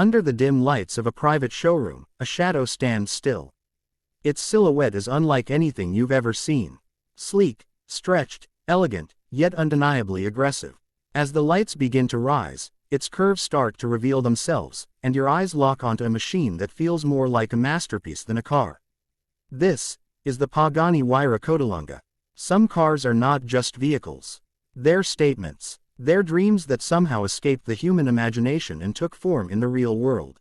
Under the dim lights of a private showroom, a shadow stands still. Its silhouette is unlike anything you've ever seen. Sleek, stretched, elegant, yet undeniably aggressive. As the lights begin to rise, its curves start to reveal themselves, and your eyes lock onto a machine that feels more like a masterpiece than a car. This is the Pagani Huayra Codalunga. Some cars are not just vehicles. They're statements. They're dreams that somehow escaped the human imagination and took form in the real world.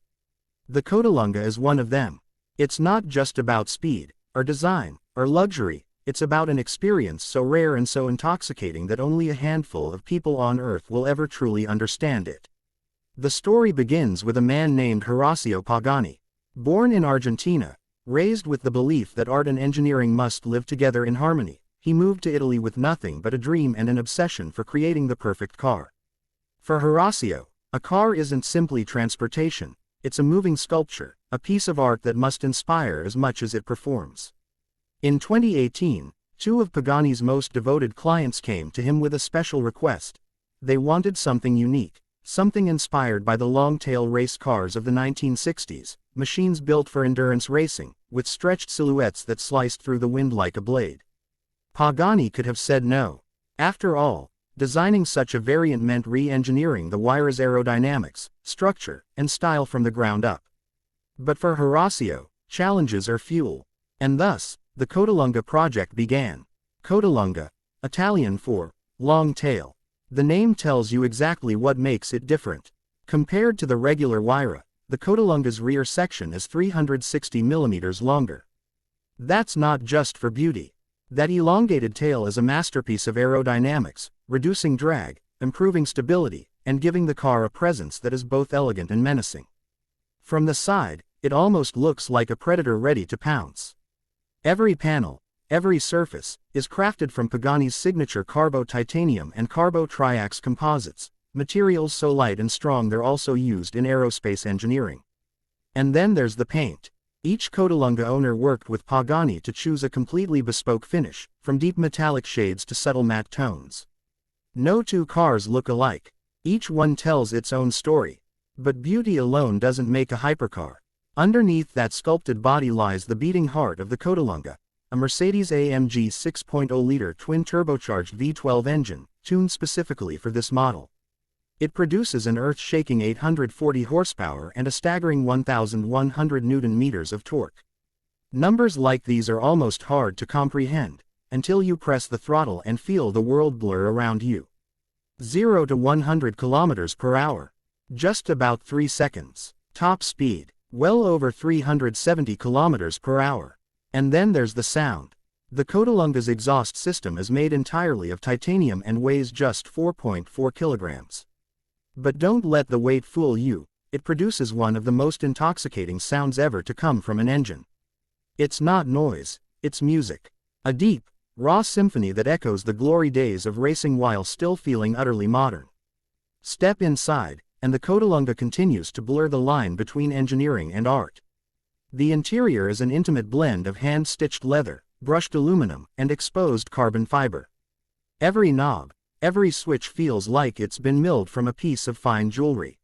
The Codalunga is one of them. It's not just about speed, or design, or luxury. It's about an experience so rare and so intoxicating that only a handful of people on Earth will ever truly understand it. The story begins with a man named Horacio Pagani. Born in Argentina, raised with the belief that art and engineering must live together in harmony, he moved to Italy with nothing but a dream and an obsession for creating the perfect car. For Horacio, a car isn't simply transportation, it's a moving sculpture, a piece of art that must inspire as much as it performs. In 2018, two of Pagani's most devoted clients came to him with a special request. They wanted something unique, something inspired by the long-tail race cars of the 1960s, machines built for endurance racing, with stretched silhouettes that sliced through the wind like a blade. Pagani could have said no. After all, designing such a variant meant re-engineering the Huayra's aerodynamics, structure, and style from the ground up. But for Horacio, challenges are fuel. And thus, the Codalunga project began. Codalunga, Italian for long tail. The name tells you exactly what makes it different. Compared to the regular Huayra, the Codalunga's rear section is 360 mm longer. That's not just for beauty. That elongated tail is a masterpiece of aerodynamics, reducing drag, improving stability, and giving the car a presence that is both elegant and menacing. From the side, it almost looks like a predator ready to pounce. Every panel, every surface, is crafted from Pagani's signature Carbo titanium and Carbo triax composites, materials so light and strong they're also used in aerospace engineering. And then there's the paint. Each Codalunga owner worked with Pagani to choose a completely bespoke finish, from deep metallic shades to subtle matte tones. No two cars look alike. Each one tells its own story. But beauty alone doesn't make a hypercar. Underneath that sculpted body lies the beating heart of the Codalunga, a Mercedes-AMG 6.0-liter twin-turbocharged V12 engine, tuned specifically for this model. It produces an earth-shaking 840 horsepower and a staggering 1,100 Nm of torque. Numbers like these are almost hard to comprehend, until you press the throttle and feel the world blur around you. 0 to 100 km/h. Just about 3 seconds. Top speed, well over 370 km/h. And then there's the sound. The Codalunga's exhaust system is made entirely of titanium and weighs just 4.4 kilograms. But don't let the weight fool you, it produces one of the most intoxicating sounds ever to come from an engine. It's not noise, it's music. A deep, raw symphony that echoes the glory days of racing while still feeling utterly modern. Step inside, and the Codalunga continues to blur the line between engineering and art. The interior is an intimate blend of hand-stitched leather, brushed aluminum, and exposed carbon fiber. Every knob, every switch feels like it's been milled from a piece of fine jewelry.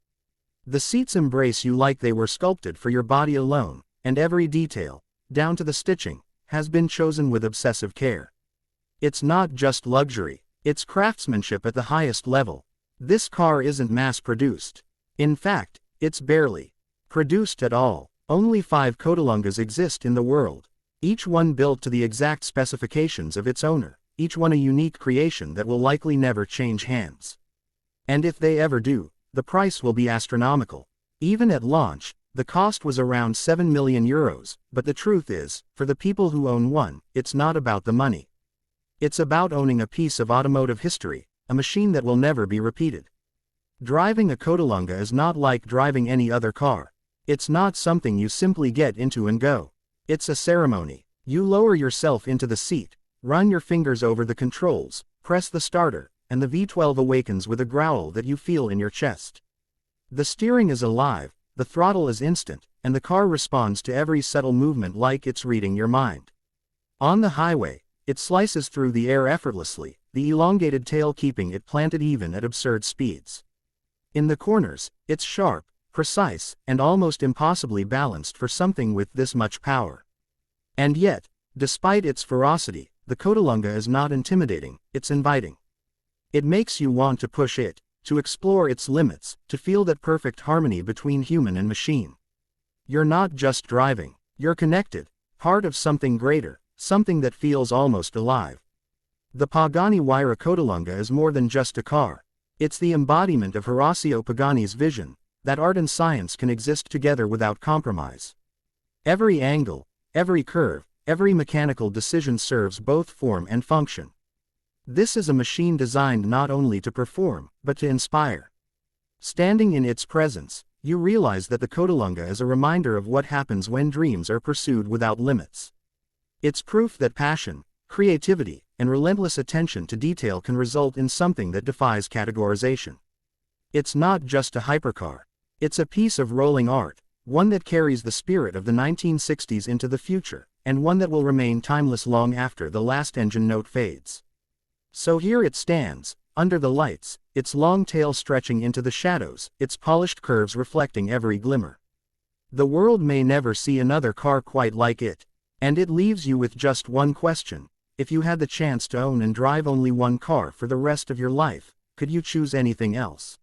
The seats embrace you like they were sculpted for your body alone, and every detail, down to the stitching, has been chosen with obsessive care. It's not just luxury, it's craftsmanship at the highest level. This car isn't mass-produced. In fact, it's barely produced at all. Only 5 Codalungas exist in the world, each one built to the exact specifications of its owner. Each one a unique creation that will likely never change hands. And if they ever do, the price will be astronomical. Even at launch, the cost was around 7 million euros, but the truth is, for the people who own one, it's not about the money. It's about owning a piece of automotive history, a machine that will never be repeated. Driving a Codalunga is not like driving any other car. It's not something you simply get into and go. It's a ceremony. You lower yourself into the seat, run your fingers over the controls, press the starter, and the V12 awakens with a growl that you feel in your chest. The steering is alive, the throttle is instant, and the car responds to every subtle movement like it's reading your mind. On the highway, it slices through the air effortlessly, the elongated tail keeping it planted even at absurd speeds. In the corners, it's sharp, precise, and almost impossibly balanced for something with this much power. And yet, despite its ferocity, the Codalunga is not intimidating, it's inviting. It makes you want to push it, to explore its limits, to feel that perfect harmony between human and machine. You're not just driving, you're connected, part of something greater, something that feels almost alive. The Pagani Huayra Codalunga is more than just a car. It's the embodiment of Horacio Pagani's vision, that art and science can exist together without compromise. Every angle, every curve, every mechanical decision serves both form and function. This is a machine designed not only to perform, but to inspire. Standing in its presence, you realize that the Codalunga is a reminder of what happens when dreams are pursued without limits. It's proof that passion, creativity, and relentless attention to detail can result in something that defies categorization. It's not just a hypercar. It's a piece of rolling art, one that carries the spirit of the 1960s into the future, and one that will remain timeless long after the last engine note fades. So here it stands, under the lights, its long tail stretching into the shadows, its polished curves reflecting every glimmer. The world may never see another car quite like it, and it leaves you with just one question: if you had the chance to own and drive only one car for the rest of your life, could you choose anything else?